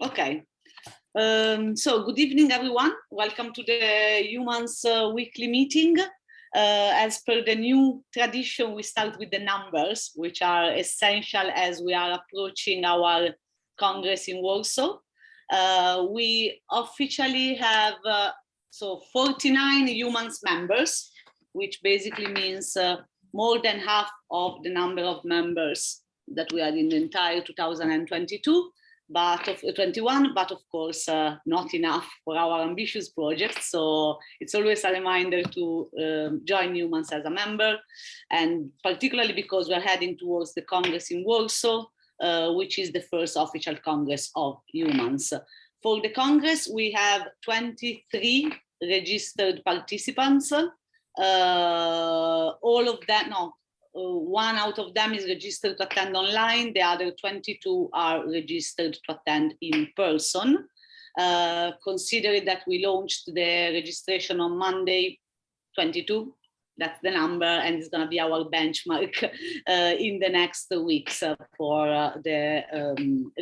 Okay. So good evening, everyone. Welcome to the EUMANS weekly meeting. As per the new tradition, we start with the numbers, which are essential as we are approaching our Congress in Warsaw. We officially have 49 EUMANS members, which basically means more than half of the number of members that we had in the entire 2022. But of 21, but of course not enough for our ambitious project. So it's always a reminder to join EUMANS as a member, and particularly because we're heading towards the Congress in Warsaw, which is the first official Congress of EUMANS. For the Congress, we have 23 registered participants. All of that, no, one out of them is registered to attend online. The other 22 are registered to attend in person. Considering that we launched the registration on Monday, 22, that's the number, and it's going to be our benchmark in the next weeks for the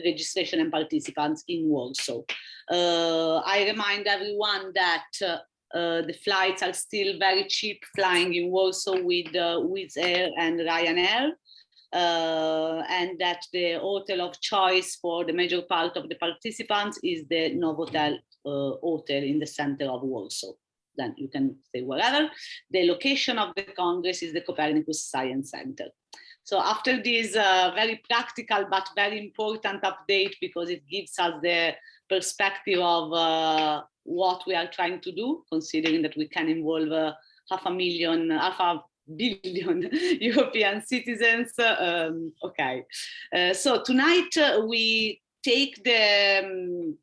registration and participants in Warsaw. I remind everyone that the flights are still very cheap flying in Warsaw with Wizz Air and Ryanair, and that the hotel of choice for the major part of the participants is the Novotel hotel in the center of Warsaw. Then you can stay wherever. The location of the Congress is the Copernicus Science Center. So after this very practical but very important update, because it gives us the perspective of what we are trying to do, considering that we can involve half a billion European citizens. So tonight we take the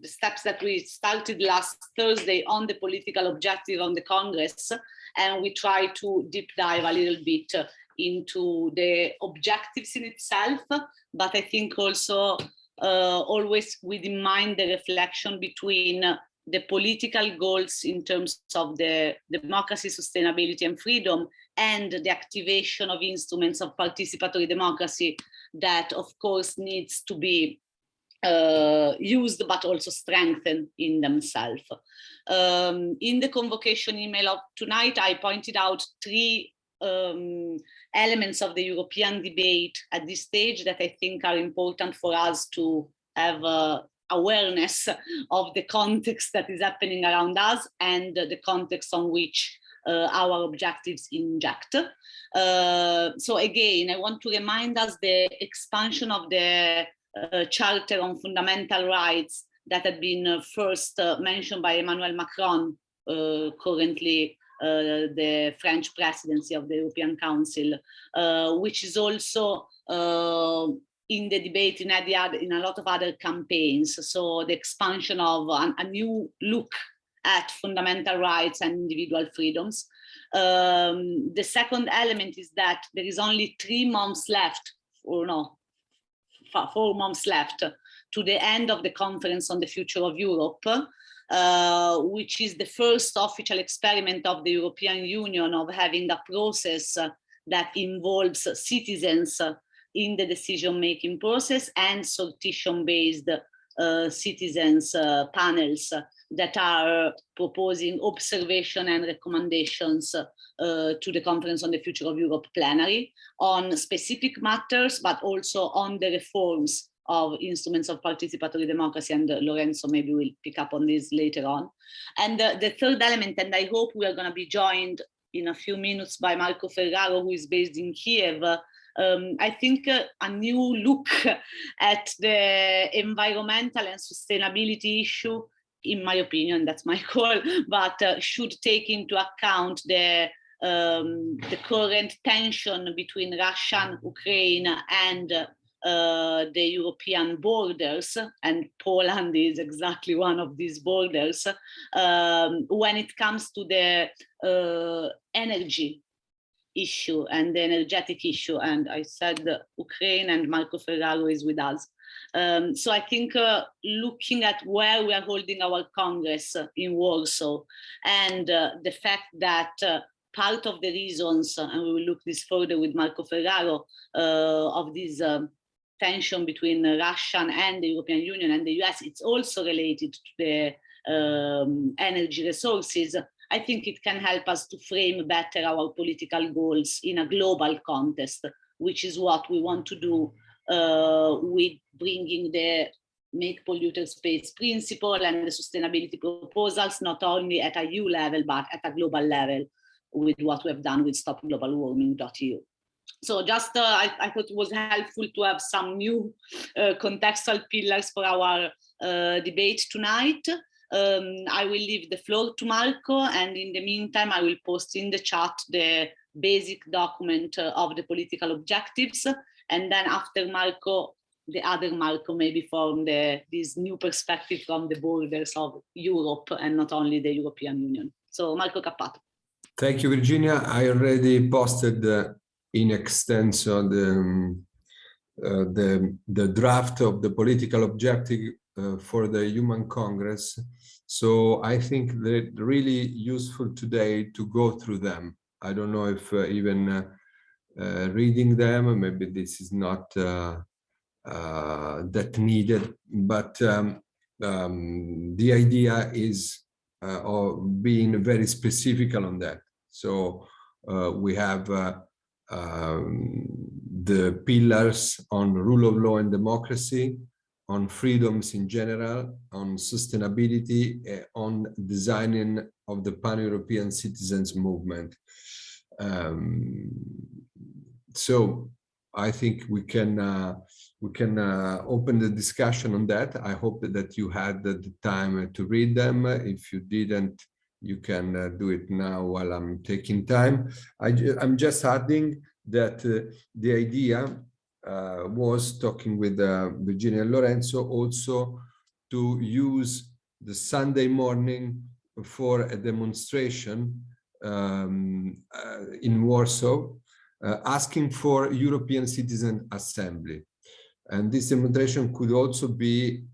steps that we started last Thursday on the political objective on the Congress, and we try to deep dive a little bit into the objectives in itself, but I think also always with in mind the reflection between the political goals in terms of the democracy, sustainability and freedom, and the activation of instruments of participatory democracy that of course needs to be used but also strengthened in themselves. In the convocation email of tonight, I pointed out three elements of the European debate at this stage that I think are important for us to have awareness of the context that is happening around us and the context on which our objectives inject. So again, I want to remind us the expansion of the Charter on Fundamental Rights that had been first mentioned by Emmanuel Macron, currently the French presidency of the European Council, which is also in the debate in a lot of other campaigns. So the expansion of a new look at fundamental rights and individual freedoms. The second element is that there is only 3 months left, or no, 4 months left to the end of the Conference on the Future of Europe, which is the first official experiment of the European Union of having a process that involves citizens in the decision-making process and sortition-based citizens panels that are proposing observation and recommendations to the Conference on the Future of Europe plenary on specific matters, but also on the reforms of instruments of participatory democracy, and Lorenzo maybe will pick up on this later on. And the third element, and I hope we are going to be joined in a few minutes by Marco Ferraro, who is based in Kiev. I think a new look at the environmental and sustainability issue, in my opinion, that's my call, but should take into account the current tension between Russia and Ukraine and the European borders, and Poland is exactly one of these borders, when it comes to the energy issue and the energetic issue. And I said Ukraine, and Marco Ferraro is with us. So I think looking at where we are holding our Congress in Warsaw, and the fact that part of the reasons, and we will look this further with Marco Ferraro, of this tension between Russia and the European Union and the US, it's also related to the energy resources. I think it can help us to frame better our political goals in a global context, which is what we want to do with bringing the make polluters pays principle and the sustainability proposals, not only at a EU level, but at a global level with what we have done with stopglobalwarming.eu. So just I thought it was helpful to have some new contextual pillars for our debate tonight. I will leave the floor to Marco, and in the meantime, I will post in the chat the basic document of the political objectives. And then after Marco, the other Marco maybe from this new perspective from the borders of Europe and not only the European Union. So Marco Cappato. Thank you, Virginia. I already posted in extenso the draft of the political objective for the Human Congress. So I think they're really useful today to go through them. I don't know if even reading them, maybe this is not that needed, but the idea is of being very specific on that. So we have the pillars on rule of law and democracy, on freedoms in general, on sustainability, on designing of the pan-European citizens movement. So I think we can open the discussion on that. I hope that you had the time to read them. If you didn't, you can do it now while I'm taking time. I'm just adding that the idea was, talking with Virginia and Lorenzo, also to use the Sunday morning for a demonstration in Warsaw, asking for European Citizen Assembly. And this demonstration could also be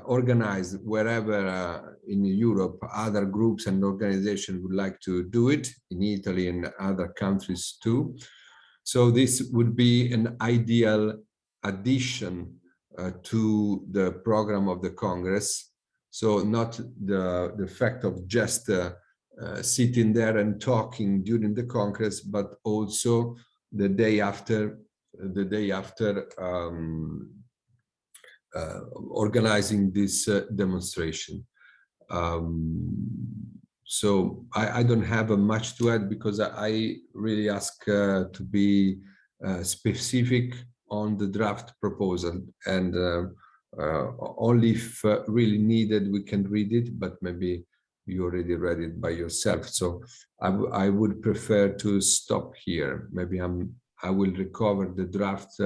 organized wherever in Europe other groups and organizations would like to do it, in Italy and other countries too. So this would be an ideal addition to the program of the Congress. So not the fact of just sitting there and talking during the Congress, but also the day after organizing this demonstration. So I don't have much to add, because I really ask to be specific on the draft proposal, and only if really needed we can read it, but maybe you already read it by yourself. So I would prefer to stop here. Maybe I will recover the draft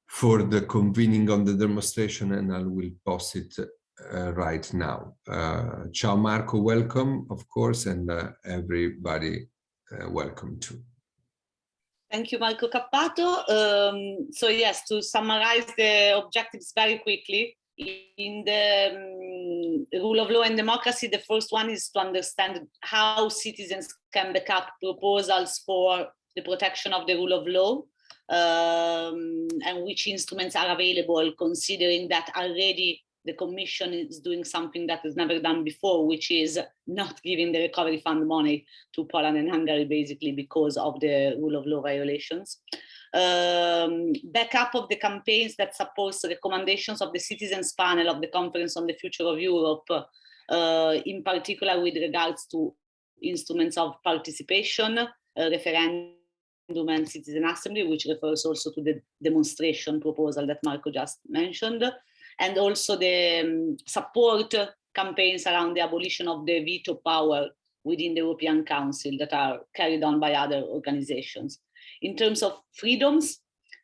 for the convening on the demonstration, and I will post it right now. Ciao Marco, welcome, of course, and everybody welcome too. Thank you, Marco Cappato. So yes, to summarize the objectives very quickly, in the rule of law and democracy, the first one is to understand how citizens can back up proposals for the protection of the rule of law, and which instruments are available, considering that already the Commission is doing something that is never done before, which is not giving the recovery fund money to Poland and Hungary, basically because of the rule of law violations. Backup of the campaigns that supports the recommendations of the Citizens Panel of the Conference on the Future of Europe, in particular with regards to instruments of participation, referendum and citizen assembly, which refers also to the demonstration proposal that Marco just mentioned, and also the support campaigns around the abolition of the veto power within the European Council that are carried on by other organizations. In terms of freedoms,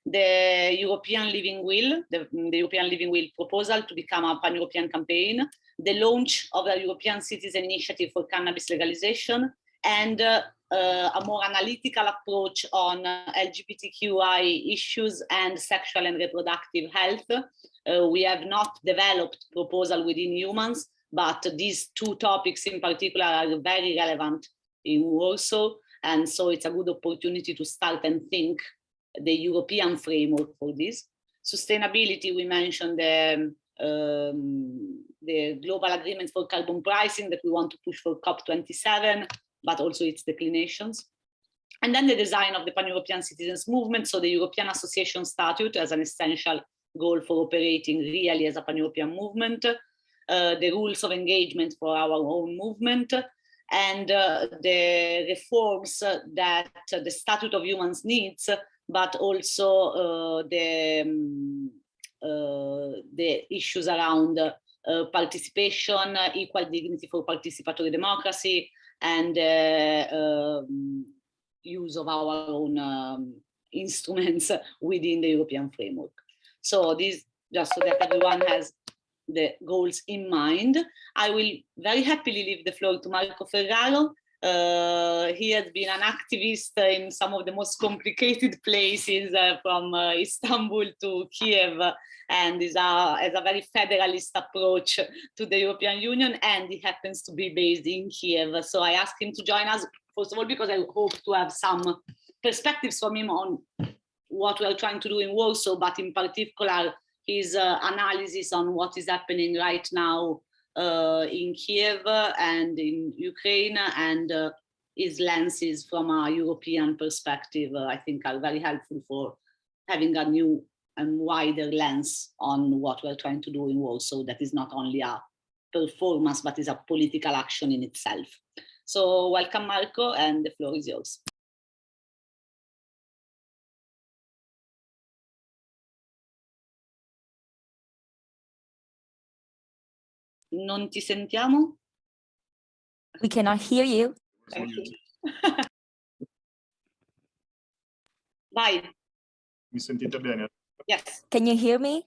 the European Living Will, the European Living Will proposal to become a pan-European campaign, the launch of a European Citizen Initiative for cannabis legalization, and a more analytical approach on LGBTQI issues and sexual and reproductive health. We have not developed proposal within EUMANS, but these two topics in particular are very relevant in Warsaw. And so it's a good opportunity to start and think the European framework for this. Sustainability, we mentioned the global agreement for carbon pricing that we want to push for COP27, but also its declinations. And then the design of the Pan-European Citizens Movement, so the European Association Statute as an essential goal for operating really as a Pan-European movement, the rules of engagement for our own movement, and the reforms that the Statute of Humans needs, but also the issues around participation, equal dignity for participatory democracy, and use of our own instruments within the European framework. So this, just so that everyone has the goals in mind. I will very happily leave the floor to Marco Ferraro. He has been an activist in some of the most complicated places, from Istanbul to Kiev, and has a very federalist approach to the European Union, and he happens to be based in Kiev. So I asked him to join us, first of all, because I hope to have some perspectives from him on what we are trying to do in Warsaw, but in particular, his analysis on what is happening right now in Kiev and in Ukraine, and his lenses from a European perspective, I think are very helpful for having a new and wider lens on what we're trying to do in Warsaw that is not only a performance, but is a political action in itself. So welcome, Marco, and the floor is yours. Non ti sentiamo? We cannot hear you. Vai. Mi sentite bene? Yes. Can you hear me?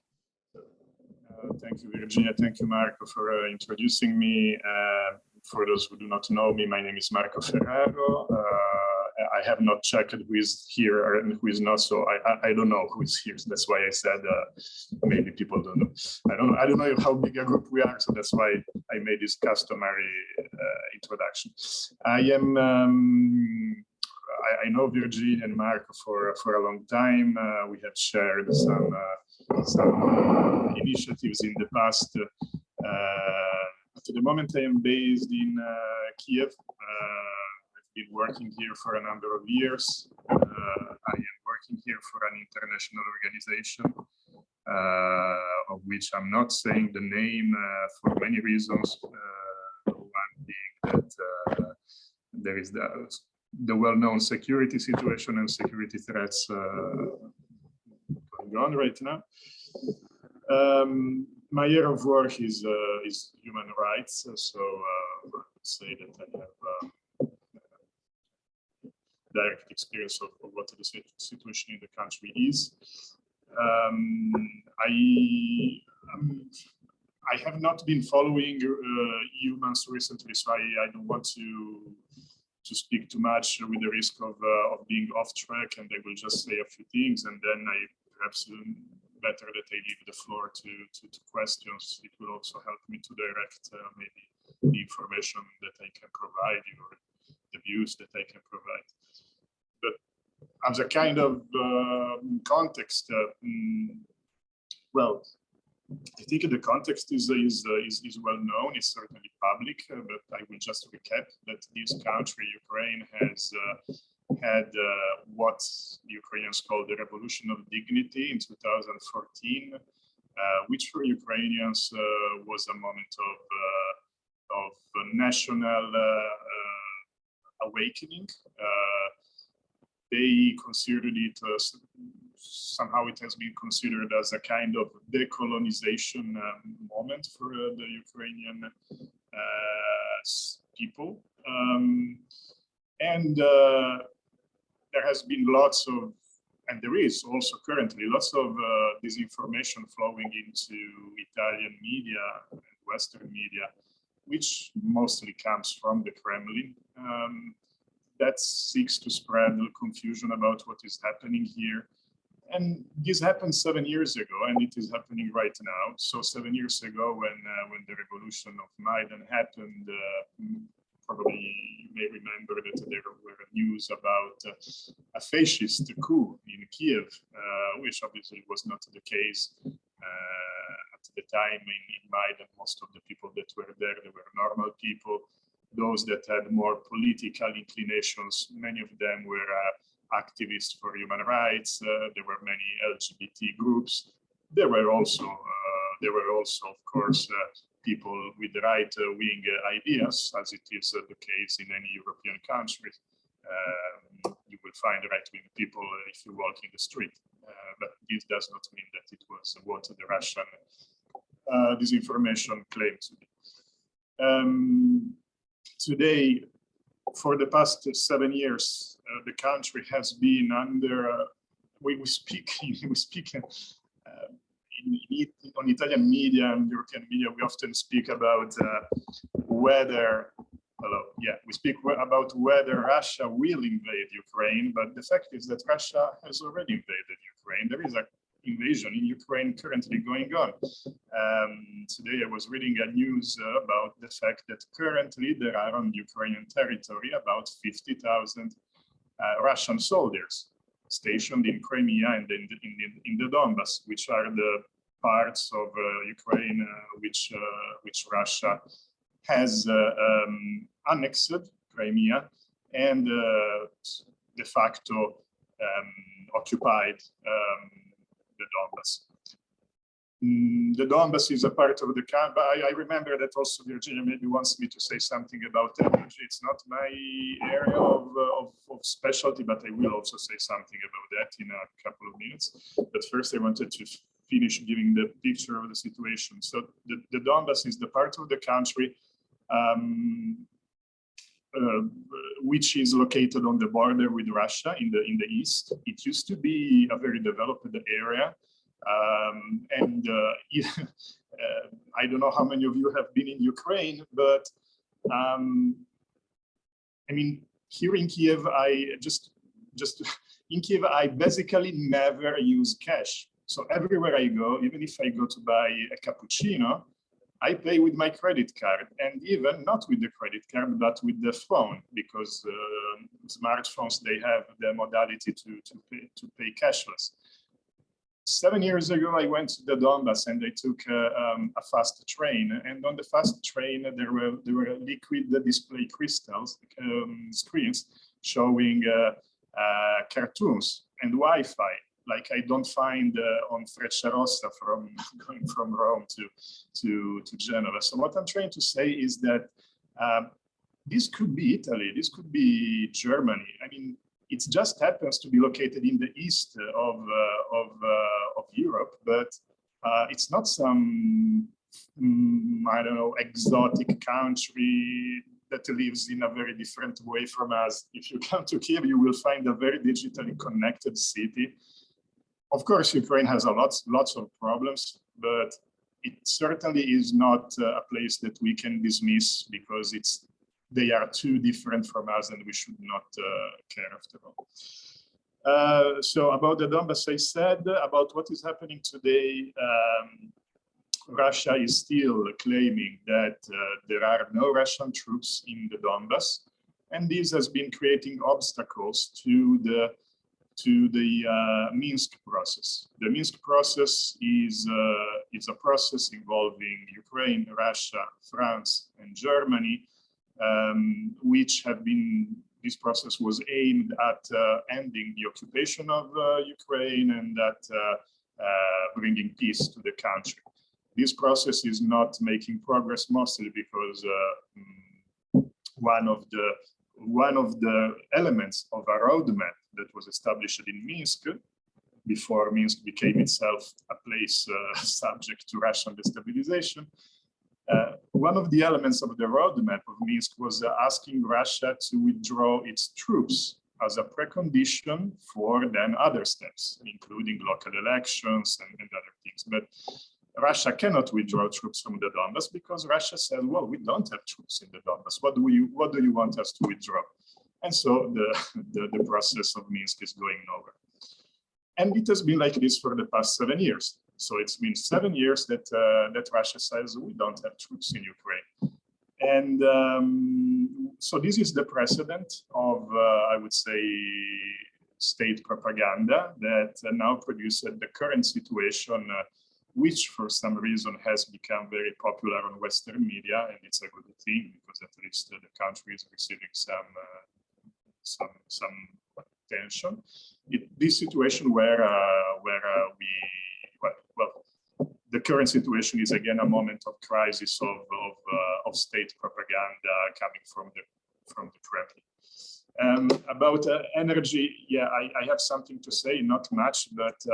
Thank you, Virginia. Thank you, Marco, for introducing me. For those who do not know me, my name is Marco Ferraro. I have not checked who is here and who is not, so I don't know who is here. So that's why I said maybe people don't know. I don't know how big a group we are, so that's why I made this customary introduction. I know Virginia and Marco for a long time. We have shared some initiatives in the past. At the moment, I am based in Kiev. I've been working here for a number of years. I am working here for an international organization, of which I'm not saying the name for many reasons. One being that there is the well-known security situation and security threats going on right now. My area of work is human rights, so I would say that I have direct experience of what the situation in the country is. I have not been following EUMANS recently, so I don't want to speak too much with the risk of being off track, and I will just say a few things, and then perhaps better that I leave the floor to questions. It will also help me to direct maybe the information that I can provide you, or the views that I can provide. But as a kind of context, well, I think the context is well known. It's certainly public, but I will just recap that this country, Ukraine, has had what the Ukrainians call the Revolution of Dignity in 2014, which for Ukrainians was a moment of national awakening. They considered it somehow it has been considered as a kind of decolonization moment for the Ukrainian people. And there has been lots of, and there is also currently lots of disinformation flowing into Italian media and Western media, which mostly comes from the Kremlin. That seeks to spread confusion about what is happening here. And this happened 7 years ago, and it is happening right now. So 7 years ago, when the revolution of Maidan happened, probably you may remember that there were news about a fascist coup in Kiev, which obviously was not the case at the time. In Maidan, most of the people that were there, they were normal people. Those that had more political inclinations, many of them were activists for human rights. There were many LGBT groups. There were also, of course, people with right-wing ideas, as it is the case in any European country. You will find right-wing people if you walk in the street. But this does not mean that it was what the Russian disinformation claimed to be. Today, for the past 7 years, the country has been under. We speak on Italian media and European media. We often speak about whether. We speak about whether Russia will invade Ukraine, but the fact is that Russia has already invaded Ukraine. There is an invasion in Ukraine currently going on. Today I was reading a news about the fact that currently there are on Ukrainian territory about 50,000 Russian soldiers stationed in Crimea and in the Donbas, which are the parts of Ukraine which Russia has annexed Crimea and de facto occupied the Donbas. The Donbas is a part of the camp. I remember that also Virginia maybe wants me to say something about energy. It's not my area of specialty, but I will also say something about that in a couple of minutes. But first I wanted to finish giving the picture of the situation. So the Donbas is the part of the country which is located on the border with Russia in the east. It used to be a very developed area. I don't know how many of you have been in Ukraine, but I mean, here in Kiev, in Kiev, I basically never use cash. So everywhere I go, even if I go to buy a cappuccino, I pay with my credit card, and even not with the credit card, but with the phone, because smartphones, they have the modality to pay cashless. 7 years ago, I went to the Donbas and I took a fast train. And on the fast train, there were liquid display crystals, screens showing cartoons and Wi-Fi, like I don't find on Frecciarossa going from Rome to Genova. So what I'm trying to say is that this could be Italy, this could be Germany. I mean, it just happens to be located in the east of Europe, but it's not some, I don't know, exotic country that lives in a very different way from us. If you come to Kiev, you will find a very digitally connected city. Of course, Ukraine has lots of problems, but it certainly is not a place that we can dismiss because they are too different from us and we should not care after all. So about the Donbas, I said. About what is happening today, Russia is still claiming that there are no Russian troops in the Donbas, and this has been creating obstacles to the Minsk process. The Minsk process is a process involving Ukraine, Russia, France, and Germany, which have been, this process was aimed at ending the occupation of Ukraine and at bringing peace to the country. This process is not making progress, mostly because one of the elements of a roadmap that was established in Minsk, before Minsk became itself a place subject to Russian destabilization, one of the elements of the roadmap of Minsk was asking Russia to withdraw its troops as a precondition for then other steps, including local elections and other things. But Russia cannot withdraw troops from the Donbas because Russia said, well, we don't have troops in the Donbas. What do you want us to withdraw? And so the process of Minsk is going nowhere. And it has been like this for the past 7 years. So it's been 7 years that Russia says we don't have troops in Ukraine. And So this is the precedent of, I would say, state propaganda that now produces the current situation, which for some reason has become very popular on Western media, and it's a good thing because at least the country is receiving some attention. This situation where the current situation is again a moment of crisis of state propaganda coming from the Kremlin. About energy, yeah, I have something to say, not much, but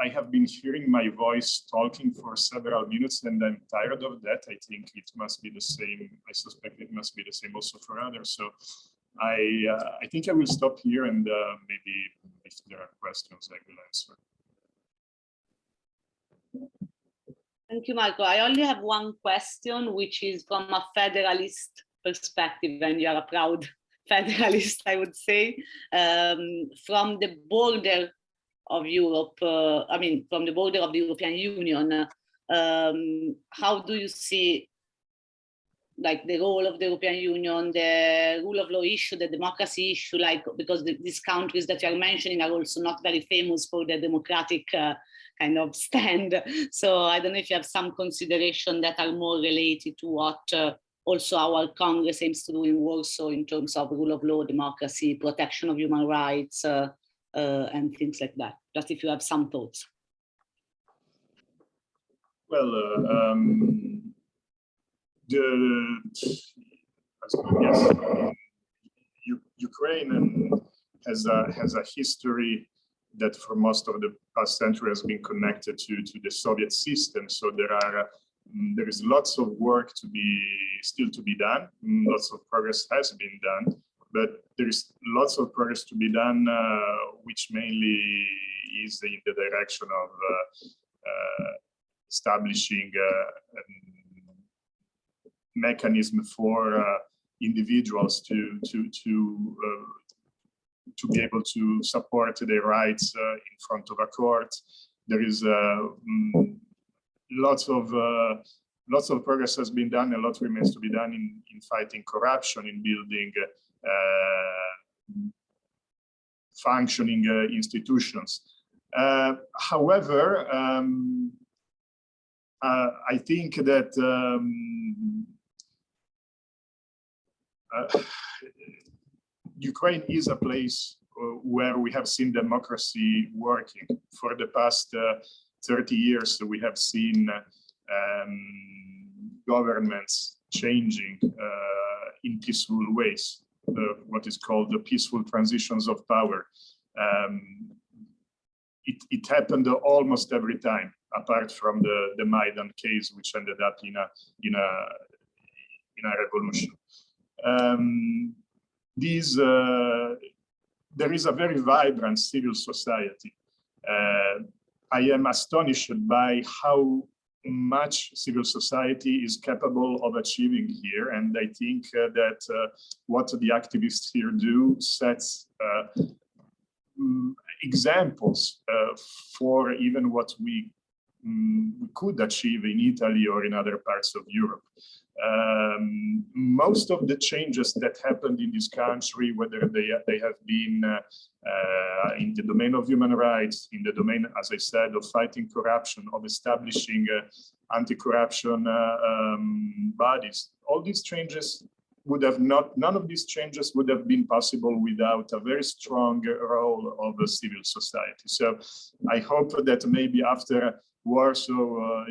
I have been hearing my voice talking for several minutes, and I'm tired of that. I think it must be the same. I suspect it must be the same also for others. So I think I will stop here, and maybe if there are questions, I will answer. Thank you, Marco. I only have one question, which is from a Federalist perspective, and you are a proud Federalist, I would say, from the border of Europe, from the border of the European Union. How do you see like the role of the European Union, the rule of law issue, the democracy issue, like, because these countries that you are mentioning are also not very famous for their democratic kind of stand. So I don't know if you have some consideration that are more related to what also our Congress aims to do in Warsaw in terms of rule of law, democracy, protection of human rights, and things like that. Just if you have some thoughts. Well, Ukraine has a history that for most of the past century has been connected to the Soviet system. So there is lots of work still to be done. Lots of progress has been done, but there is lots of progress to be done, which mainly is in the direction of establishing a mechanism for individuals to be able to support their rights in front of a court. There is lots of progress has been done, and a lot remains to be done in fighting corruption, in building functioning institutions. However, I think that Ukraine is a place where we have seen democracy working. For the past 30 years, we have seen governments changing in peaceful ways, what is called the peaceful transitions of power. It happened almost every time, apart from the Maidan case, which ended up in a revolution. There is a very vibrant civil society. I am astonished by how much civil society is capable of achieving here, and I think that what the activists here do sets examples for even what we could achieve in Italy or in other parts of Europe. Most of the changes that happened in this country, whether they have been in the domain of human rights, in the domain, as I said, of fighting corruption, of establishing anti-corruption bodies, all these changes would have none of these changes would have been possible without a very strong role of the civil society. So I hope that maybe after Warsaw,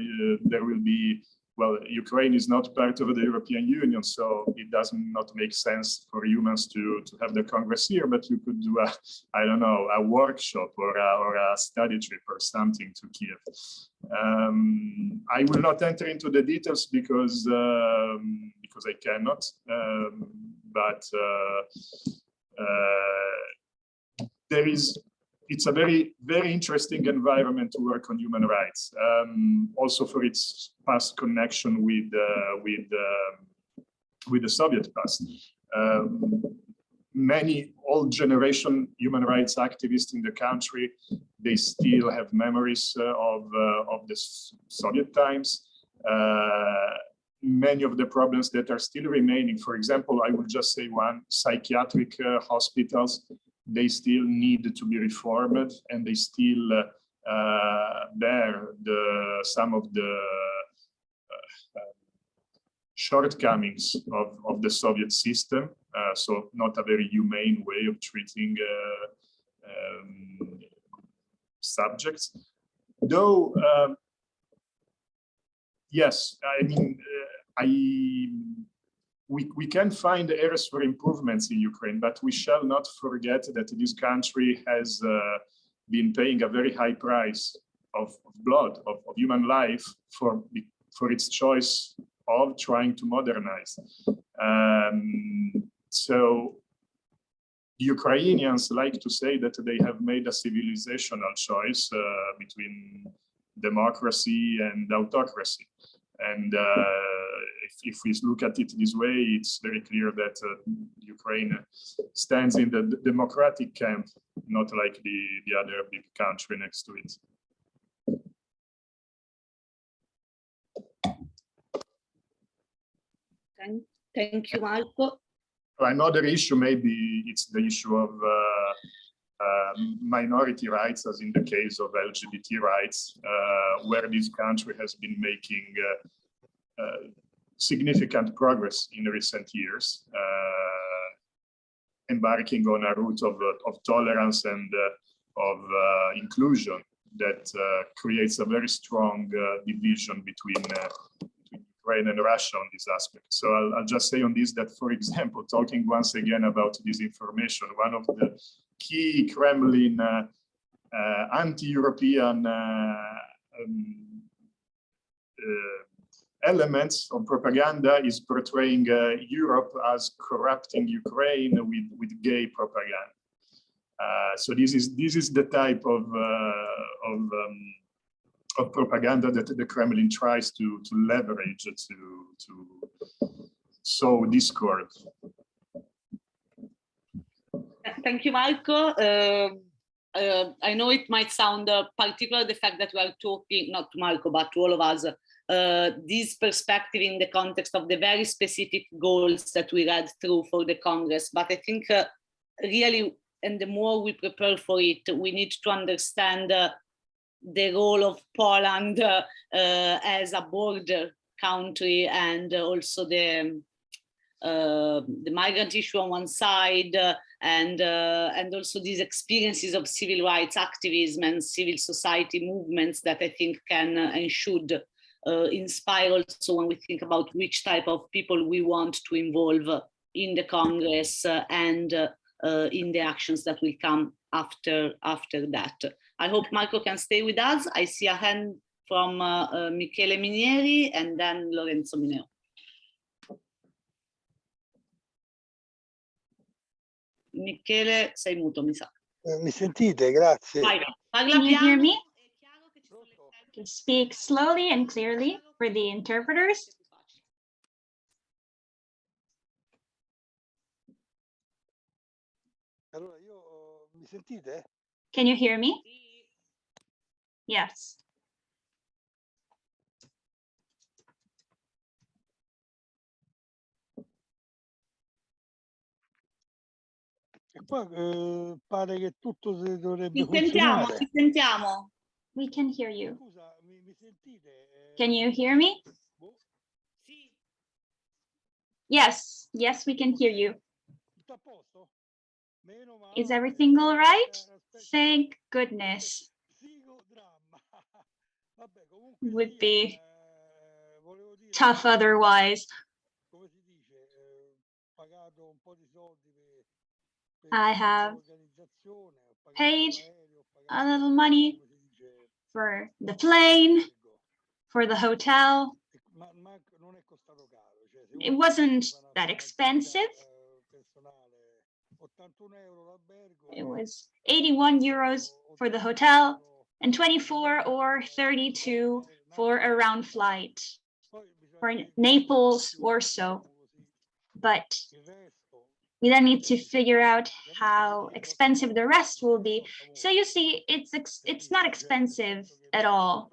there will be, well, Ukraine is not part of the European Union, so it does not make sense for humans to have the Congress here, but you could do I don't know, a workshop or a study trip or something to Kiev. I will not enter into the details because I cannot, but it's a very, very interesting environment to work on human rights. Also for its past connection with the Soviet past. Many old generation human rights activists in the country, they still have memories of the Soviet times. many of the problems that are still remaining. For example, I will just say one, psychiatric hospitals, they still need to be reformed, and they still bear some of the shortcomings of the Soviet system. So not a very humane way of treating subjects. Though, yes, I mean, we can find areas for improvements in Ukraine, but we shall not forget that this country has been paying a very high price of blood, of human life for its choice of trying to modernize. So Ukrainians like to say that they have made a civilizational choice between democracy and autocracy. And if we look at it this way, it's very clear that Ukraine stands in the democratic camp, not like the other big country next to it. Thank you, Marco. Another issue, maybe it's the issue of minority rights, as in the case of LGBT rights, where this country has been making significant progress in recent years, embarking on a route of tolerance and of inclusion that creates a very strong division between Ukraine and Russia on this aspect. So I'll just say on this that, for example, talking once again about disinformation, one of the key Kremlin anti-European elements of propaganda is portraying Europe as corrupting Ukraine with gay propaganda. So this is the type of propaganda that the Kremlin tries to leverage to sow discord. Thank you, Marco. I know it might sound particular, the fact that we are talking, not to Marco, but to all of us, this perspective in the context of the very specific goals that we read through for the Congress. But I think really, and the more we prepare for it, we need to understand the role of Poland as a border country, and also the migrant issue on one side, and also these experiences of civil rights activism and civil society movements that I think can and should inspire also when we think about which type of people we want to involve in the Congress and in the actions that will come after that. I hope Marco can stay with us. I see a hand from Michele Minieri and then Lorenzo Mineo. Michele, sei muto, mi sa. Mi sentite? Grazie. Vai, parla Can you hear piano. me? Speak slowly and clearly for the interpreters. Allora, mi sentite? Can you hear me? Yes. E qua pare che tutto dovrebbe Ti sentiamo, funzionare. ti sentiamo. We can hear you. Scusa, mi sentite? Can you hear me? Yes, yes, we can hear you. Tutto a posto? Meno male. Is everything all right? Thank goodness. Psicodramma. Vabbè, comunque Would sia, be volevo dire, tough otherwise. come si dice, pagato un po' di soldi per I have l'organizzazione, ho pagato paid l'aereo, ho a pagato, little money come si dice, for the plane, albergo. for the hotel. Ma non è costato caro, cioè, se It uno wasn't fa una that attività, expensive. personale, 81 euro l'albergo, It was 81 euros for the hotel and 24 or 32 for a round flight for Naples, Warsaw. But il resto, we then need to figure out how expensive the rest will be. So you see, it's not expensive at all.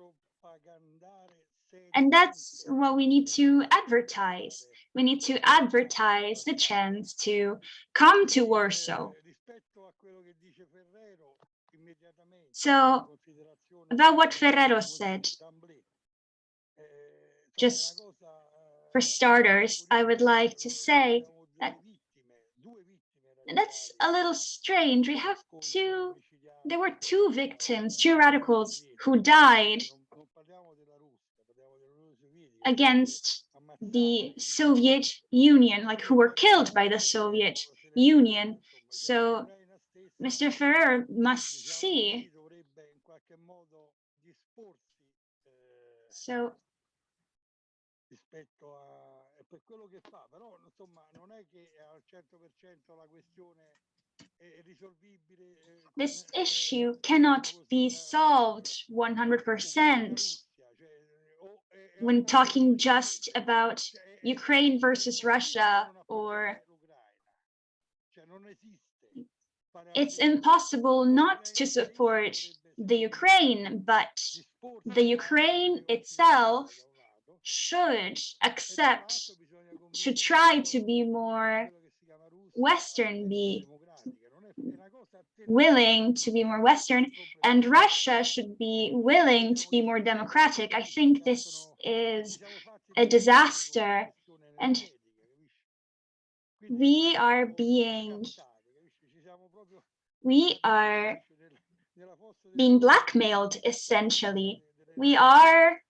And that's what we need to advertise. We need to advertise the chance to come to Warsaw. So, about what Ferraro said, just for starters, I would like to say that that's a little strange. There were two victims, two radicals who died against the Soviet Union, like who were killed by the Soviet Union. So Mr. Ferraro must see. So per quello che fa, però insomma non è che al 100% la questione è risolvibile. This issue cannot be solved 100% when talking just about Ukraine versus Russia, or it's impossible not to support the Ukraine, but the Ukraine itself should try to be more Western, be willing to be more Western, and Russia should be willing to be more democratic. I think this is a disaster, and we are being blackmailed, essentially. We are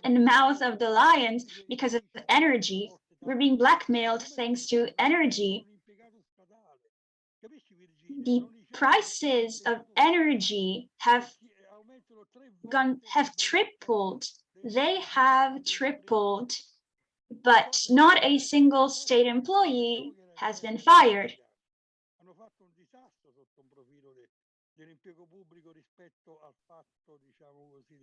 in the mouth of the lions because of energy. We're being blackmailed thanks to energy. The prices of energy have tripled. They have tripled, but not a single state employee has been fired. Dell'impiego pubblico rispetto al fatto, diciamo così,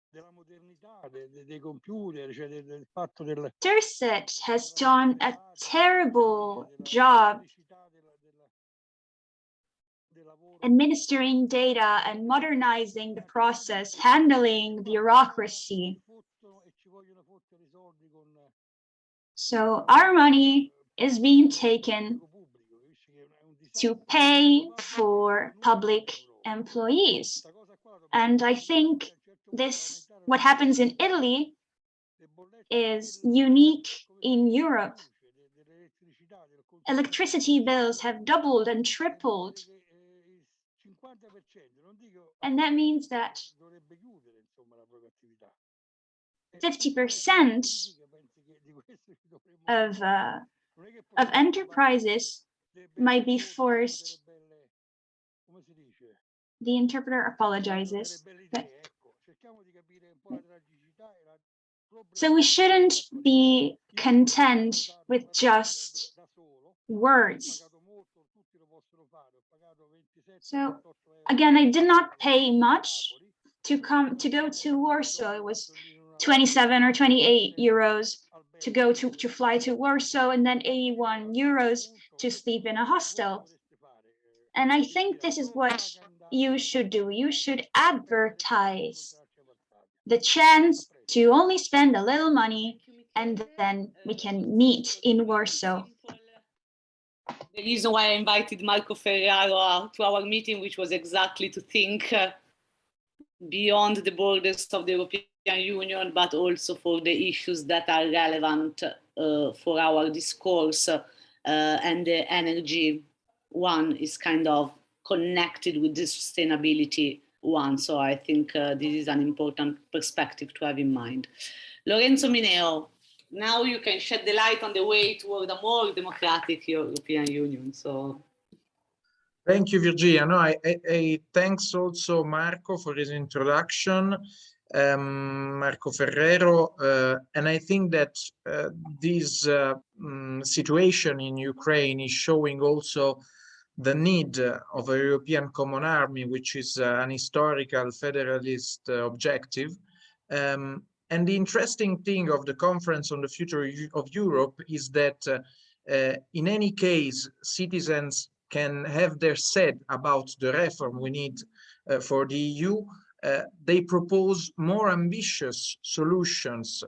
della modernità, dei computer, cioè del fatto del... Terset has done a terrible job administering data and modernizing the process, handling bureaucracy. So our money is being taken to pay for public employees. And I think what happens in Italy is unique in Europe. Electricity bills have doubled and tripled. And that means that 50% of enterprises might be forced. The interpreter apologizes. So we shouldn't be content with just words. So again, I did not pay much to go to Warsaw. It was 27 or 28 euros to fly to Warsaw, and then 81 euros to sleep in a hostel. And I think this is what you should do. You should advertise the chance to only spend a little money, and then we can meet in Warsaw. The reason why I invited Marco Ferraro to our meeting, which was exactly to think beyond the borders of the European Union, but also for the issues that are relevant for our discourse, and the energy one is kind of connected with the sustainability one. So I think this is an important perspective to have in mind. Lorenzo Mineo, now you can shed the light on the way toward a more democratic European Union. So. Thank you, Virginia. No, I thanks also Marco for his introduction, Marco Ferrero, and I think that this situation in Ukraine is showing also the need of a European common army, which is an historical federalist objective. And the interesting thing of the Conference on the Future of Europe is that in any case, citizens can have their say about the reform we need for the EU, they propose more ambitious solutions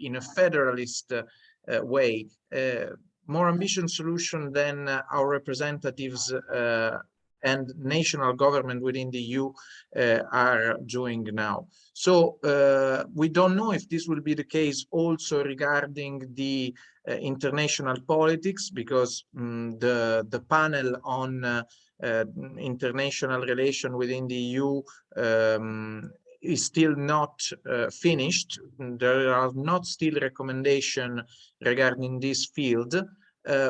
in a federalist way, more ambitious solution than our representatives and national government within the EU are doing now. So we don't know if this will be the case also regarding the international politics, because the panel on international relation within the EU is still not finished. There are not still recommendations regarding this field,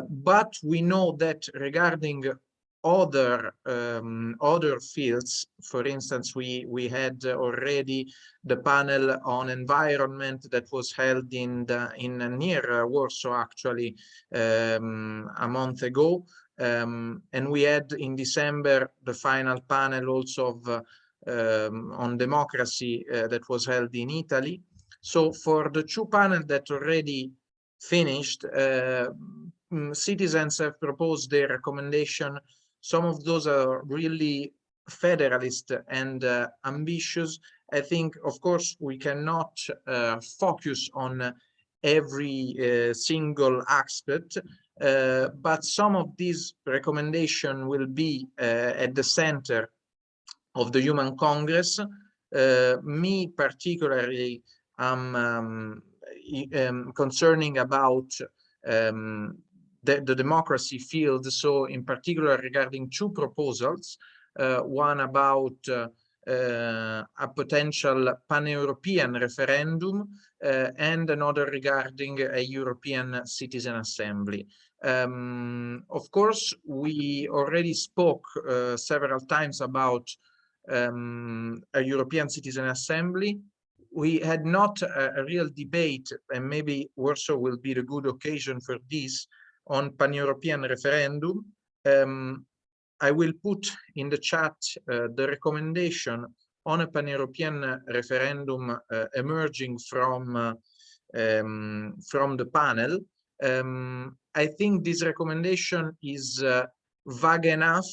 but we know that regarding other fields, for instance, we had already the panel on environment that was held in near Warsaw, actually, a month ago, and we had in December the final panel also of on democracy that was held in Italy. So for the two panels that already finished, citizens have proposed their recommendation. Some of those are really federalist and ambitious. I think, of course, we cannot focus on every single aspect, but some of these recommendations will be at the center of the Human Congress. Me particularly, concerning about the democracy field, so in particular regarding two proposals, one about a potential pan-European referendum and another regarding a European Citizen Assembly. Of course, we already spoke several times about a European Citizen Assembly. We had not a real debate, and maybe Warsaw will be the good occasion for this, on pan-European referendum. I will put in the chat the recommendation on a pan-European referendum emerging from the panel. I think this recommendation is vague enough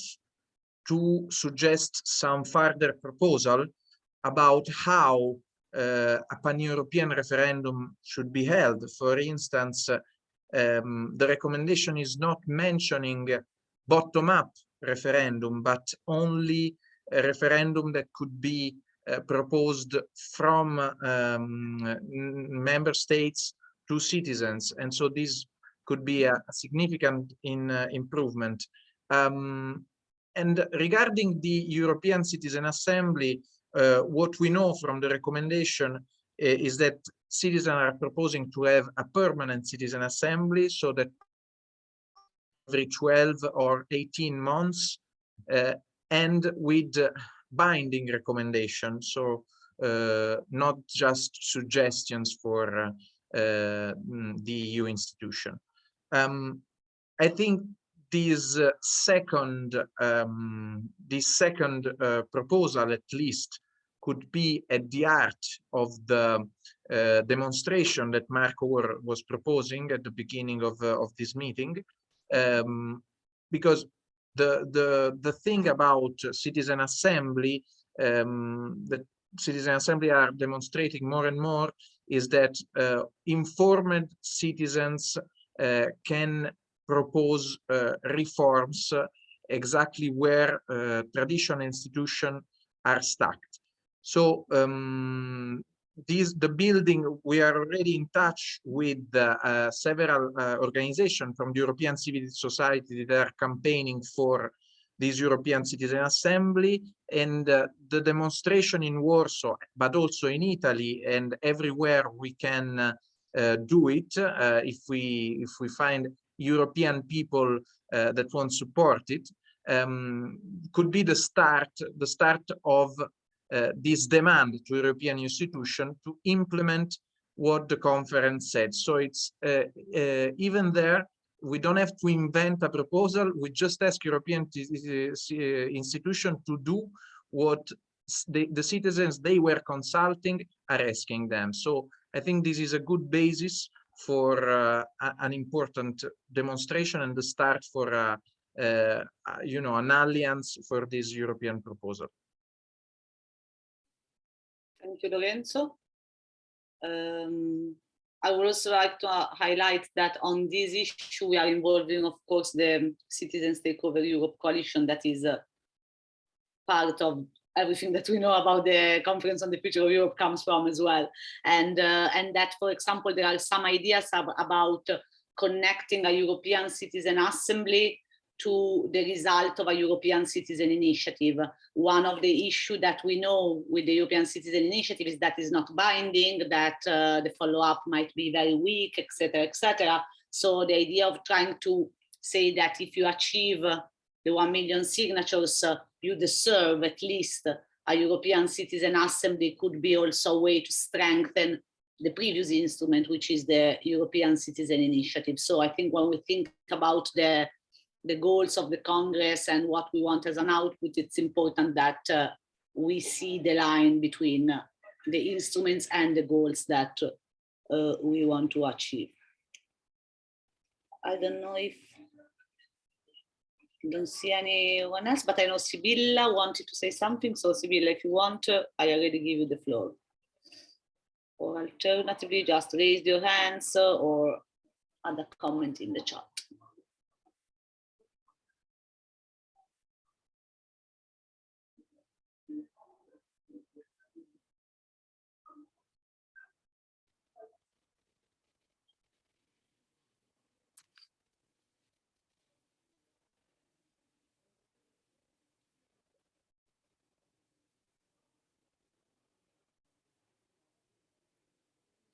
to suggest some further proposal about how a pan-European referendum should be held. For instance, the recommendation is not mentioning bottom-up referendum, but only a referendum that could be proposed from member states to citizens. And so this could be a significant improvement. And regarding the European Citizen Assembly, what we know from the recommendation is that citizens are proposing to have a permanent Citizen Assembly, so that every 12 or 18 months, and with binding recommendations, so not just suggestions for the EU institution. I think this second proposal, at least, could be at the heart of the demonstration that Marco was proposing at the beginning of this meeting, because the thing about Citizen Assembly, that Citizen Assembly are demonstrating more and more, is that informed citizens can propose reforms exactly where traditional institutions are stuck. So the building, we are already in touch with several organizations from the European civil society that are campaigning for this European Citizen Assembly, and the demonstration in Warsaw, but also in Italy and everywhere we can do it, if we find European people that want to support it, could be the start of this demand to European institutions to implement what the conference said. So it's even there, we don't have to invent a proposal. We just ask European institutions to do what the citizens they were consulting are asking them. So I think this is a good basis for an important demonstration and the start for you know, an alliance for this European proposal. Thank you, Lorenzo. I would also like to highlight that on this issue, we are involving, of course, the Citizens Take Over Europe coalition that is part of everything that we know about the Conference on the Future of Europe comes from as well. And that, for example, there are some ideas about connecting a European Citizen Assembly to the result of a European Citizen Initiative. One of the issues that we know with the European Citizen Initiative is that it's not binding, that the follow-up might be very weak, etc., etc. So the idea of trying to say that if you achieve the 1 million signatures, you deserve at least a European Citizen Assembly could be also a way to strengthen the previous instrument, which is the European Citizen Initiative. So I think when we think about the goals of the Congress and what we want as an output, it's important that we see the line between the instruments and the goals that we want to achieve. I don't know if I don't see anyone else, but I know Sibilla wanted to say something. So Sibilla, if you want, I already give you the floor. Or alternatively, just raise your hands or add a comment in the chat.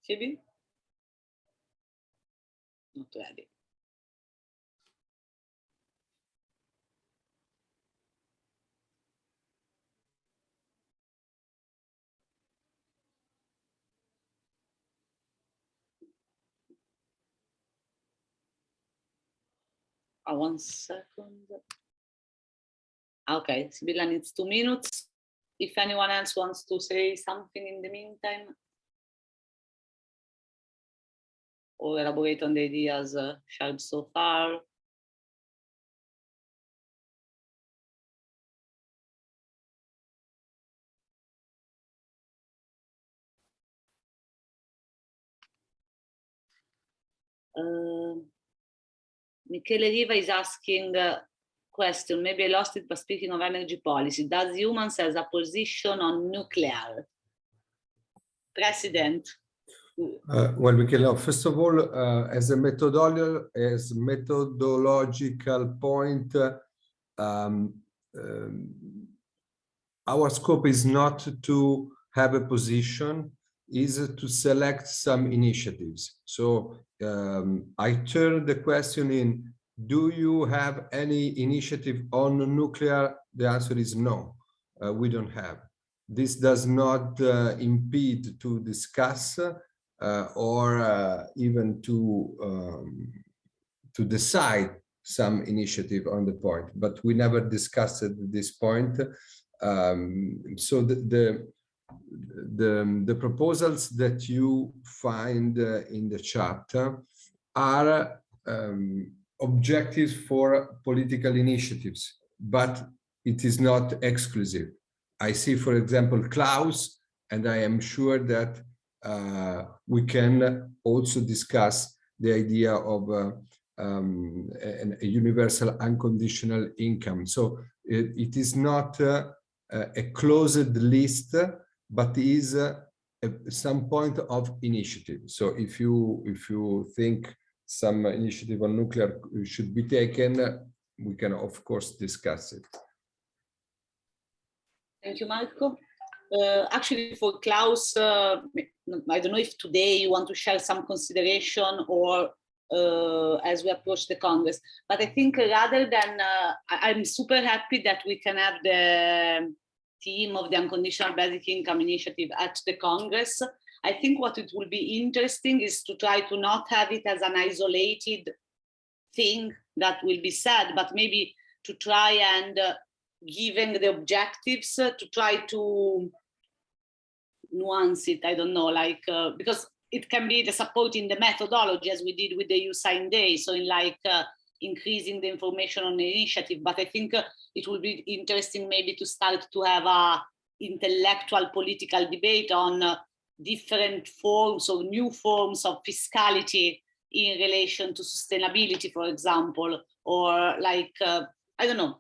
Phoebe? Not ready. One second. Okay, Sibilla needs 2 minutes. If anyone else wants to say something in the meantime, or elaborate on the ideas shared so far. Michele Riva is asking a question, maybe I lost it, but speaking of energy policy, does EUMANS has a position on nuclear? President. Well, Michele, first of all, as a methodological point, our scope is not to have a position, is to select some initiatives. So I turn the question in, do you have any initiative on nuclear? The answer is no, we don't have. This does not impede to discuss or even to decide some initiative on the point, but we never discussed at this point. So the proposals that you find in the chat are objectives for political initiatives, but it is not exclusive. I see, for example, Klaus, and I am sure that we can also discuss the idea of a universal unconditional income. So it is not a closed list, but is some point of initiative. So if you think some initiative on nuclear should be taken, we can of course discuss it. Thank you, Marco. Actually, for Klaus, I don't know if today you want to share some consideration or as we approach the Congress, but I think rather than, I'm super happy that we can have the team of the Unconditional Basic Income Initiative at the Congress. I think what it will be interesting is to try to not have it as an isolated thing that will be said, but maybe to try and given the objectives to try to nuance it, I don't know, like, because it can be the support in the methodology as we did with the EU Sign Day, so in like increasing the information on the initiative, but I think it will be interesting maybe to start to have a intellectual political debate on different forms or new forms of fiscality in relation to sustainability, for example, or like, I don't know,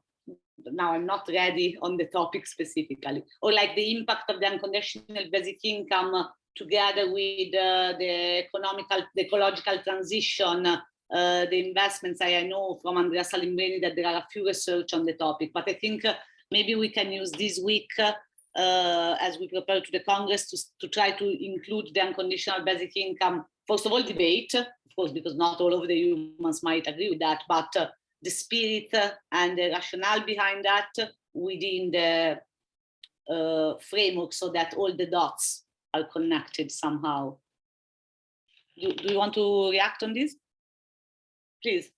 now I'm not ready on the topic specifically, or like the impact of the unconditional basic income together with the ecological transition, the investments. I know from Andrea Salimbeni that there are a few research on the topic, but I think maybe we can use this week as we prepare to the Congress to try to include the unconditional basic income, first of all, debate, of course, because not all of the humans might agree with that, but the spirit and the rationale behind that within the framework so that all the dots are connected somehow. Do you want to react on this? Please.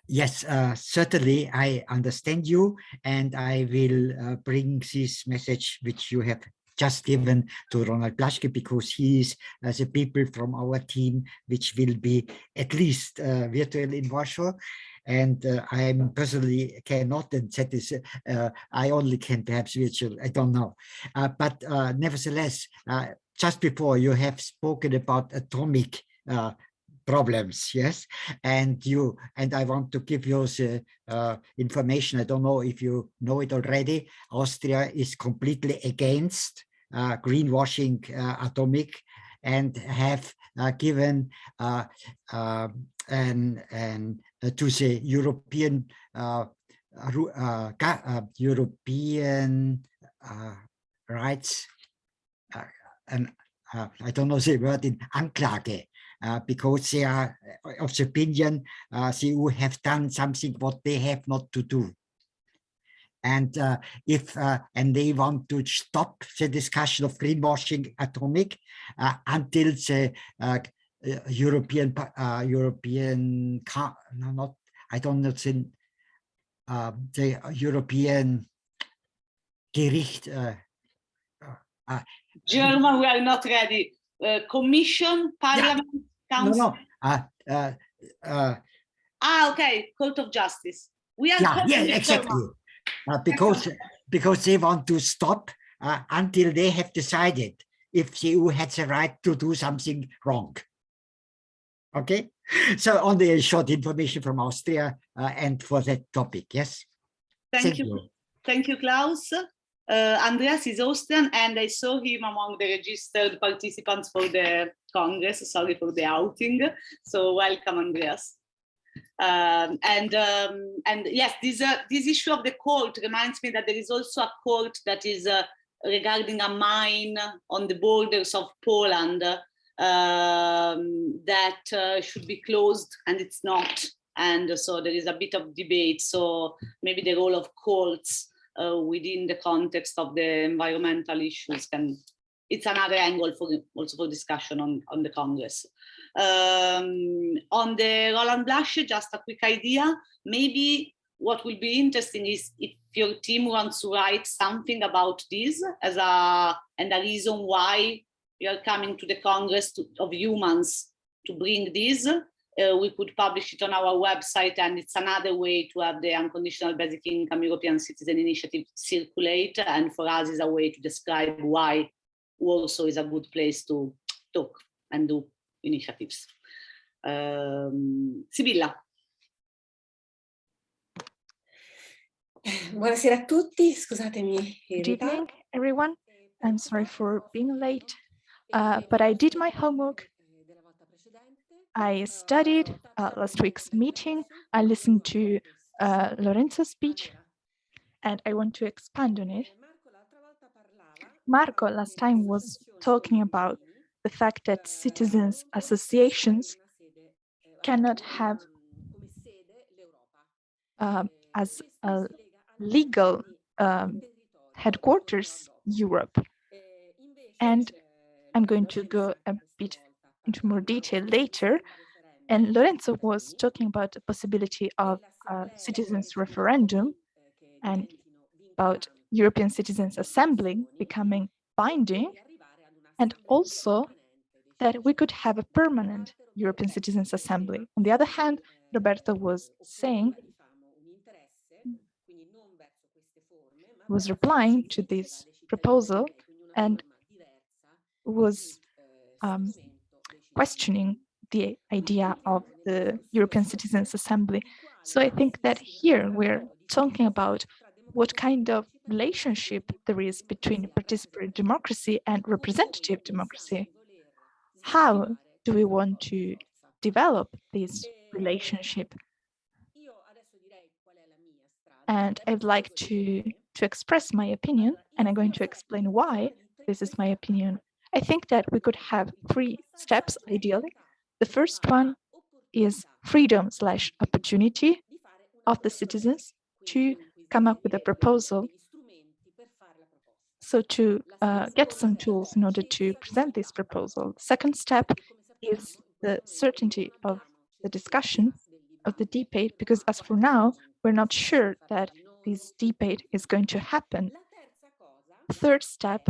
Yes, certainly I understand you, and I will bring this message which you have just given to Ronald Blaschke, because he is the people from our team which will be at least virtual in Warsaw. And I personally cannot, and that is, I only can perhaps virtual, I don't know. But nevertheless, just before you have spoken about atomic problems, yes, and I want to give you the information. I don't know if you know it already. Austria is completely against greenwashing atomic, and have given to the European European rights, and I don't know the word in Anklage. Because they are of the opinion the EU have done something what they have not to do, and and they want to stop the discussion of greenwashing atomic until the European no, not I don't know the European Gericht. German, we are not ready. Commission, Parliament, Yeah. Council. No. Okay, Court of Justice. We are yeah, exactly. Because they want to stop until they have decided if the EU has the right to do something wrong. Okay, so only a short information from Austria and for that topic. Yes. Thank you. Thank you, Klaus. Andreas is Austrian, and I saw him among the registered participants for the Congress. Sorry for the outing. So welcome, Andreas. And yes, this issue of the court reminds me that there is also a court that is regarding a mine on the borders of Poland that should be closed, and it's not. And so there is a bit of debate. So maybe the role of courts within the context of the environmental issues it's another angle also for discussion on the Congress. On the Roland Blaschke, just a quick idea. Maybe what will be interesting is if your team wants to write something about this and a reason why you are coming to the Congress of Humans to bring this. We could publish it on our website, and it's another way to have the Unconditional Basic Income European Citizen Initiative circulate, and for us is a way to describe why Warsaw is a good place to talk and do initiatives. Sibilla. Buonasera a tutti, scusatemi. Good evening, everyone. I'm sorry for being late, but I did my homework. I studied last week's meeting. I listened to Lorenzo's speech, and I want to expand on it. Marco last time was talking about the fact that citizens' associations cannot have as a legal headquarters Europe. And I'm going to go a bit into more detail later. And Lorenzo was talking about the possibility of a citizens' referendum and about European Citizens' Assembly becoming binding, and also that we could have a permanent European Citizens' Assembly. On the other hand, Roberto was saying was replying to this proposal and was questioning the idea of the European Citizens Assembly. So I think that here we're talking about what kind of relationship there is between participatory democracy and representative democracy. How do we want to develop this relationship? And I'd like to express my opinion, and I'm going to explain why this is my opinion. I think that we could have 3 steps, ideally. The first one is freedom/opportunity of the citizens to come up with a proposal. So to get some tools in order to present this proposal. Second step is the certainty of the discussion, of the debate, because as for now, we're not sure that this debate is going to happen. Third step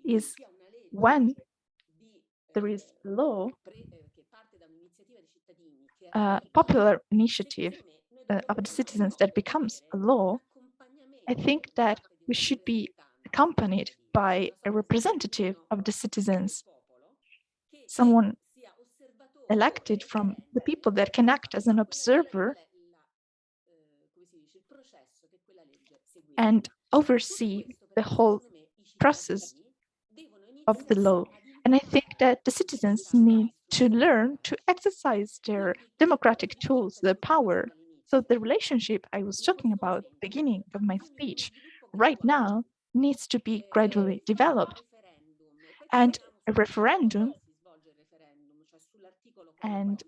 is when there is a law, popular initiative of the citizens that becomes a law, I think that we should be accompanied by a representative of the citizens, someone elected from the people that can act as an observer and oversee the whole process of the law. And I think that the citizens need to learn to exercise their democratic tools, their power. So the relationship I was talking about at the beginning of my speech right now needs to be gradually developed. And a referendum, and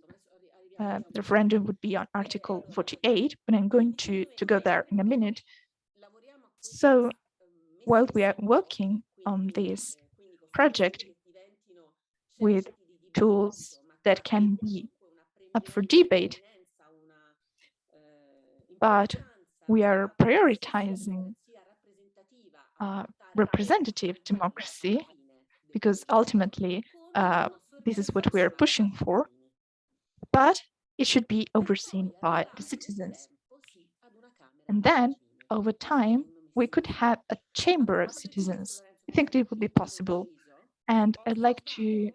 the referendum would be on Article 48, but I'm going to go there in a minute. So while we are working on this project with tools that can be up for debate, but we are prioritizing representative democracy because ultimately this is what we are pushing for, but it should be overseen by the citizens. And then over time, we could have a chamber of citizens. I think it would be possible. And I'd like to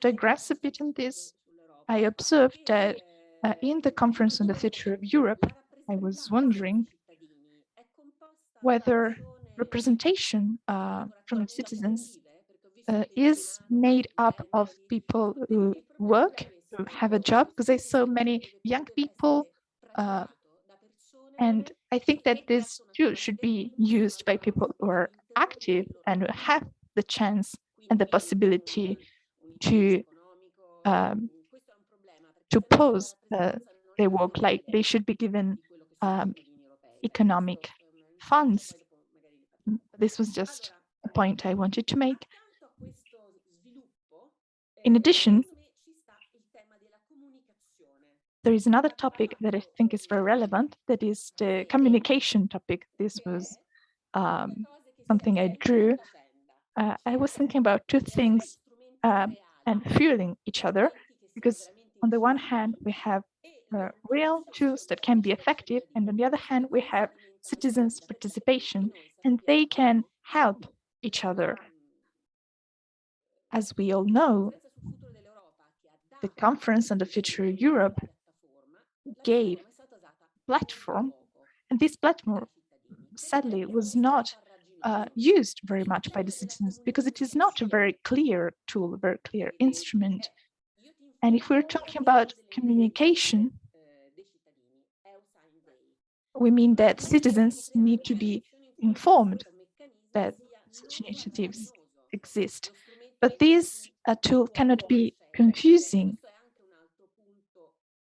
digress a bit on this. I observed that in the Conference on the Future of Europe, I was wondering whether representation from citizens is made up of people who work, who have a job, because I saw many young people, and I think that this too should be used by people who are active and who have the chance and the possibility to pose their work, like they should be given economic funds. This was just a point I wanted to make. In addition, there is another topic that I think is very relevant, that is the communication topic. This was something I drew. I was thinking about 2 things and fueling each other, because on the one hand, we have real tools that can be effective, and on the other hand, we have citizens' participation, and they can help each other. As we all know, the Conference on the Future of Europe gave a platform, and this platform, sadly, was not used very much by the citizens because it is not a very clear tool, a very clear instrument. And if we're talking about communication, we mean that citizens need to be informed that such initiatives exist. But this tool cannot be confusing.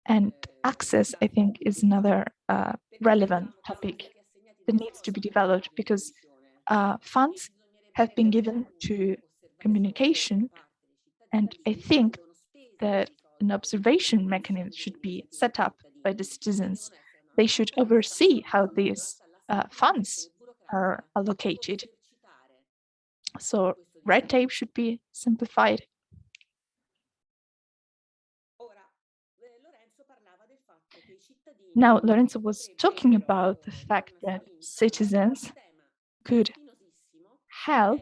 And access, I think, is another relevant topic that needs to be developed, because funds have been given to communication, and I think that an observation mechanism should be set up by the citizens. They should oversee how these funds are allocated. So red tape should be simplified. Now, Lorenzo was talking about the fact that citizens could help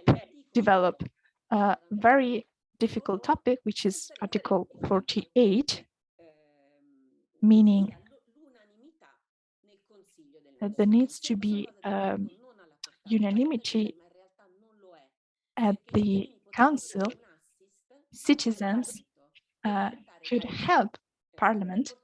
develop a very difficult topic, which is Article 48, meaning that there needs to be unanimity at the Council. Citizens could help Parliament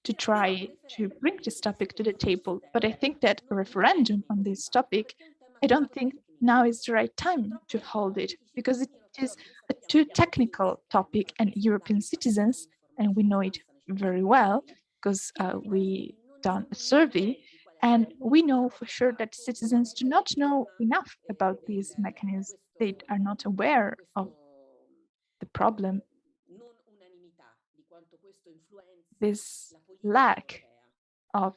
to try to bring this topic to the table. But I think that a referendum on this topic, I don't think now is the right time to hold it, because it is a too technical topic, and European citizens, and we know it very well because we done a survey, and we know for sure that citizens do not know enough about these mechanisms. They are not aware of the problem. This lack of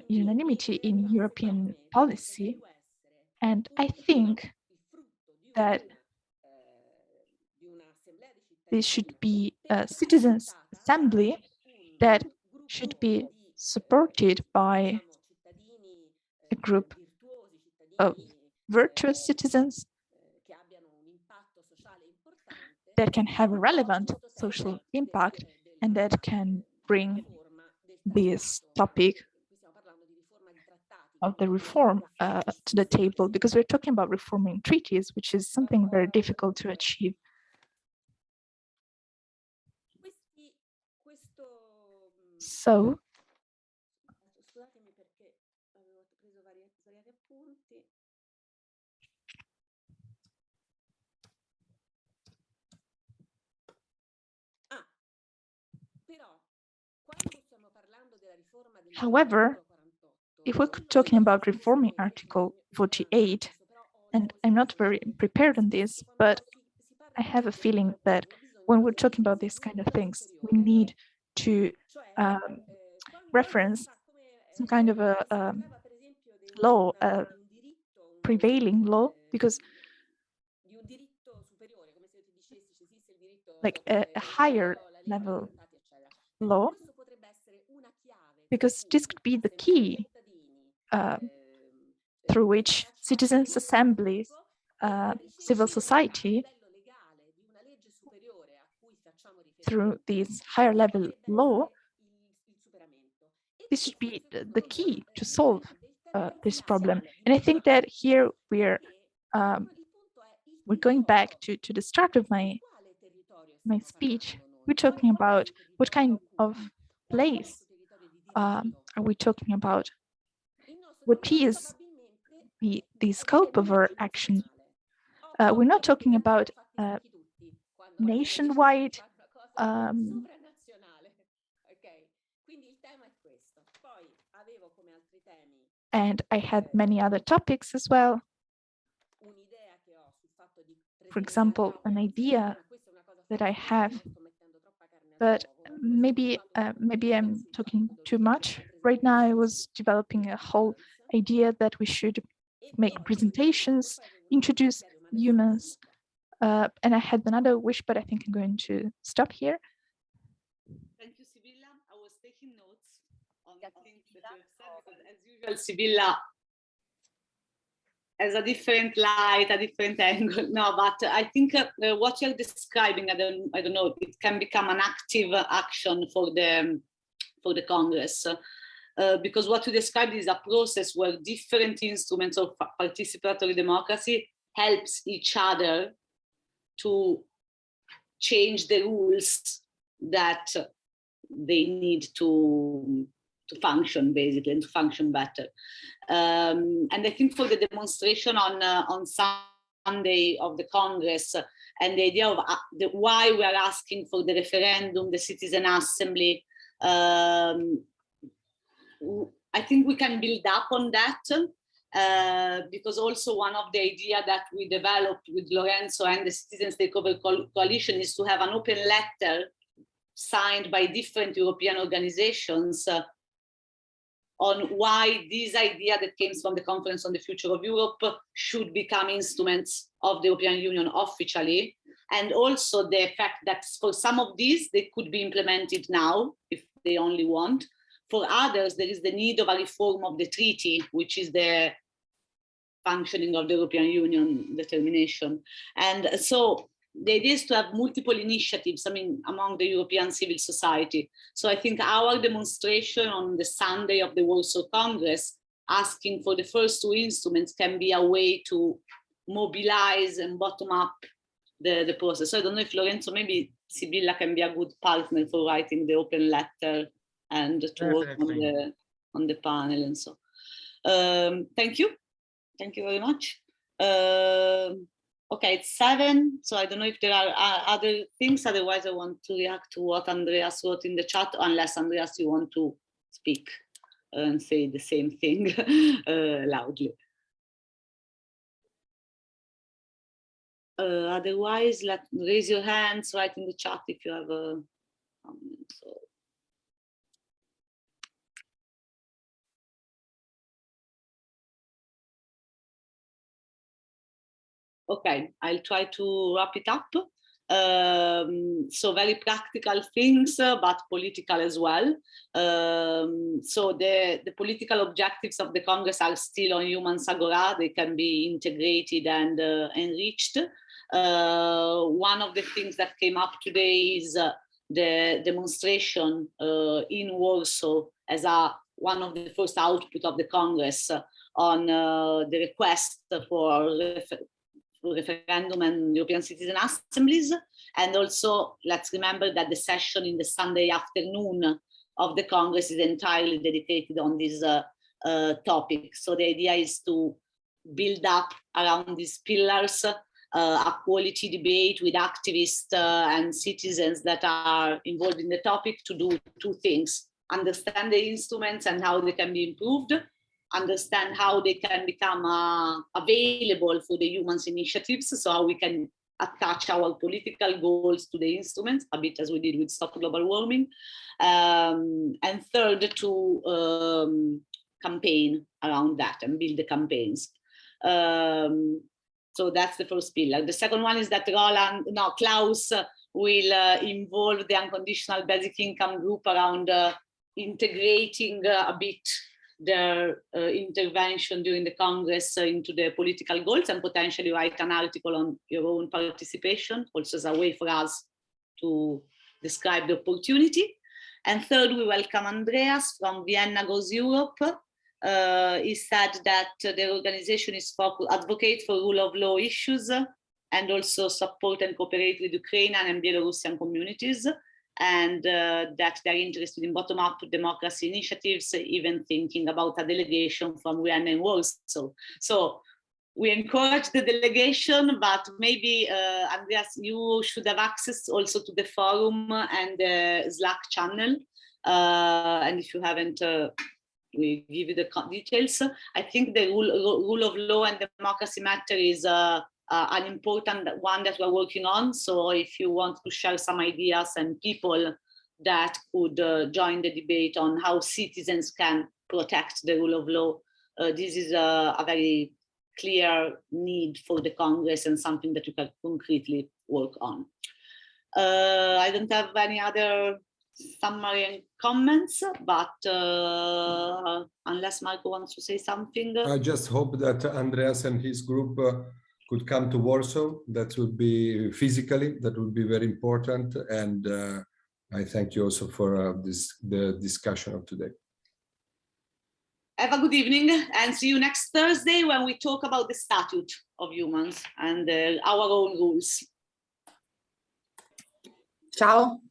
unanimity in European policy, and I think that this should be a citizens' assembly that should be supported by a group of virtuous citizens that can have a relevant social impact and that can bring this topic of the reform to the table, because we're talking about reforming treaties, which is something very difficult to achieve. So, however, if we're talking about reforming Article 48, and I'm not very prepared on this, but I have a feeling that when we're talking about these kind of things, we need to reference some kind of a law, a prevailing law, because like a higher level law, because this could be the key through which citizens' assemblies, civil society, through this higher level law, this should be the key to solve this problem. And I think that here we're going back to the start of my speech. We're talking about what kind of place are we talking about? What is the scope of our action? We're not talking about nationwide and I had many other topics as well. For example, an idea that I have, but maybe I'm talking too much. Right now, I was developing a whole idea that we should make presentations, introduce humans, and I had another wish, but I think I'm going to stop here. Thank you, Sibilla. I was taking notes on the things that you have said, because as usual, Sibilla has a different light, a different angle. No, but I think what you're describing, I don't know, it can become an active action for the Congress. Because what you described is a process where different instruments of participatory democracy helps each other to change the rules that they need to function, basically, and to function better. And I think for the demonstration on Sunday of the Congress, and the idea of why we are asking for the referendum, the citizen assembly, I think we can build up on that, because also one of the ideas that we developed with Lorenzo and the Citizen Takeover Coalition is to have an open letter signed by different European organizations on why this idea that came from the Conference on the Future of Europe should become instruments of the European Union officially, and also the fact that for some of these, they could be implemented now if they only want. for others, there is the need of a reform of the treaty, which is the functioning of the European Union determination. And so the idea is to have multiple initiatives, I mean, among the European civil society. So I think our demonstration on the Sunday of the Warsaw Congress, asking for the first two instruments, can be a way to mobilize and bottom up the process. So I don't know if Lorenzo, maybe Sibilla can be a good partner for writing the open letter and to work on the panel and so. Thank you. Thank you very much. Okay, it's 7, so I don't know if there are other things. Otherwise, I want to react to what Andreas wrote in the chat, unless Andreas, you want to speak and say the same thing loudly. Otherwise, raise your hands, write in the chat if you have a comment. So. Okay, I'll try to wrap it up. So very practical things, but political as well. So the political objectives of the Congress are still on EUMANS Agora. They can be integrated and enriched. One of the things that came up today is the demonstration in Warsaw as one of the first output of the Congress on the request for referendum and European citizen assemblies. And also, let's remember that the session in the Sunday afternoon of the Congress is entirely dedicated on this topic. So the idea is to build up around these pillars a quality debate with activists and citizens that are involved in the topic to do two things: understand the instruments and how they can be improved, understand how they can become available for the EUMANS initiatives, so how we can attach our political goals to the instruments, a bit as we did with Stop Global Warming. And third, to campaign around that and build the campaigns. So that's the first pillar. The second one is that Klaus will involve the Unconditional Basic Income group around integrating a bit their intervention during the Congress into the political goals, and potentially write an article on your own participation, also as a way for us to describe the opportunity. And third, we welcome Andreas from Vienna Goes Europe. He said that their organization is advocate for rule of law issues and also support and cooperate with Ukrainian and Belarusian communities, and that they're interested in bottom-up democracy initiatives, even thinking about a delegation from Vienna and Warsaw. So we encourage the delegation, but maybe, Andreas, you should have access also to the forum and the Slack channel. And if you haven't, we give you the details. I think the rule of law and democracy matter is an important one that we're working on. So if you want to share some ideas and people that could join the debate on how citizens can protect the rule of law, this is a very clear need for the Congress and something that you can concretely work on. I don't have any other summary and comments, but unless Marco wants to say something. I just hope that Andreas and his group could come to Warsaw. That would be physically, that would be very important. And I thank you also for the discussion of today. Have a good evening and see you next Thursday when we talk about the statute of EUMANS and our own rules. Ciao.